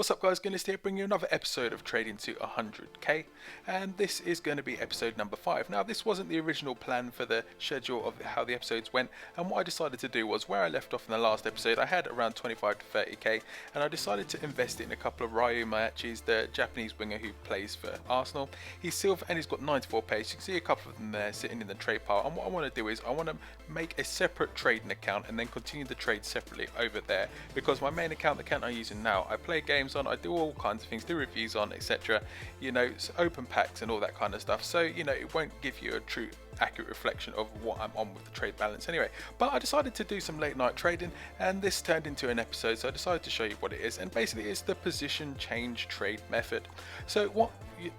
What's up guys, Guinness here, bringing you another episode of Trading to 100k, and this is going to be episode number 5. Now this wasn't the original plan for the schedule of how the episodes went, and what I decided to do was, where I left off in the last episode, I had around 25 to 30k, and I decided to invest in a couple of Ryu Maachis, the Japanese winger who plays for Arsenal. He's silver and he's got 94 pace. You can see a couple of them there sitting in the trade pile, and what I want to do is I want to make a separate trading account and then continue the trade separately over there, because my main account, the account I'm using now, I play games on, I do all kinds of things, do reviews on, etc. You know, open packs and all that kind of stuff. So, you know, it won't give you a true accurate reflection of what I'm on with the trade balance anyway. But I decided to do some late night trading, and this turned into an episode, so I decided to show you what it is. And basically it's the position change trade method. So what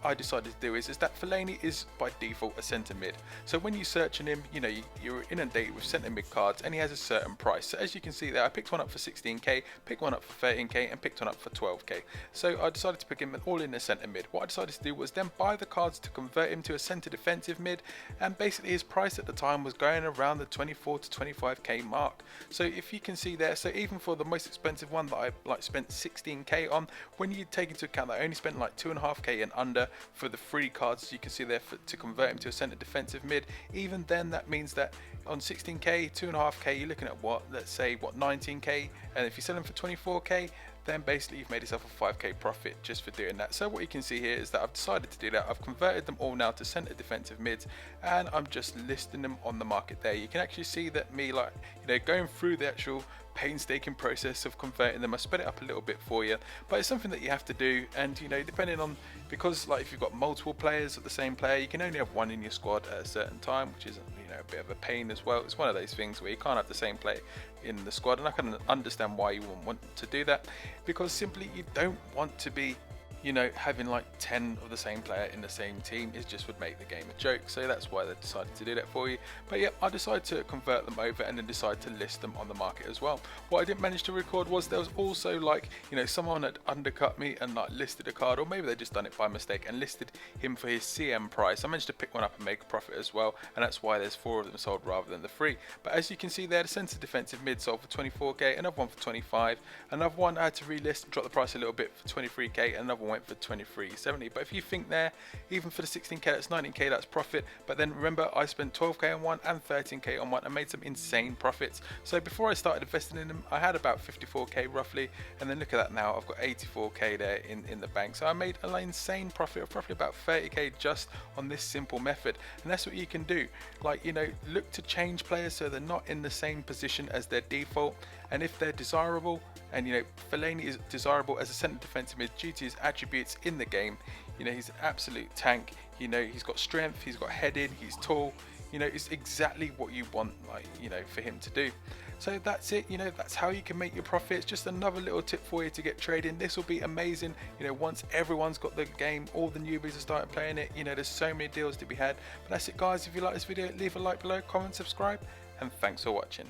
I decided to do is that Fellaini is by default a centre mid. So when you search on him, you know, you're inundated with centre mid cards, and he has a certain price. So as you can see there, I picked one up for 16k, picked one up for 13k, and picked one up for 12k. So I decided to pick him all in the centre mid. What I decided to do was then buy the cards to convert him to a centre defensive mid, and basically his price at the time was going around the 24 to 25k mark. So if you can see there, so even for the most expensive one that I spent 16k on, when you take into account that I only spent like 2.5k and under for the free cards, you can see there, to convert him to a centre defensive mid, even then that means that on 16k, 2.5k, you're looking at what, let's say what, 19k, and if you sell him for 24k, then basically you've made yourself a 5k profit just for doing that. So what you can see here is that I've decided to do that. I've converted them all now to centre defensive mids, and I'm just listing them on the market there. You can actually see that me, like, you know, going through the actual painstaking process of converting them. I sped it up a little bit for you, but it's something that you have to do. And you know, depending on, because like if you've got multiple players of the same player, you can only have one in your squad at a certain time, which is, you know, a bit of a pain as well. It's one of those things where you can't have the same player in the squad, and I can understand why you wouldn't want to do that, because simply you don't want to be, you know, having like 10 of the same player in the same team. It just would make the game a joke. So that's why they decided to do that for you. But yeah, I decided to convert them over and then decide to list them on the market as well. What I didn't manage to record was there was also, like, you know, someone had undercut me and like listed a card, or maybe they just done it by mistake and listed him for his CM price. I managed to pick one up and make a profit as well, and that's why there's 4 of them sold rather than the 3. But as you can see there, the centre defensive mid sold for 24k, another one for 25, another one I had to relist and drop the price a little bit for 23k, another one went for 23.70. But if you think there, even for the 16k, that's 19k, that's profit. But then remember, I spent 12k on one and 13k on one and made some insane profits. So before I started investing in them, I had about 54k roughly, and then look at that now, I've got 84k there in the bank. So I made an insane profit of roughly about 30k just on this simple method. And that's what you can do. Like, you know, look to change players so they're not in the same position as their default, and if they're desirable, and you know, Fellaini is desirable as a centre defensive mid due to his attributes in the game. You know, he's an absolute tank. You know, he's got strength, he's got heading, he's tall. You know, it's exactly what you want, like, you know, for him to do. So that's it. You know, that's how you can make your profits. Just another little tip for you to get trading. This will be amazing, you know, once everyone's got the game, all the newbies are starting playing it. You know, there's so many deals to be had. But that's it guys. If you like this video, leave a like below, comment, subscribe, and thanks for watching.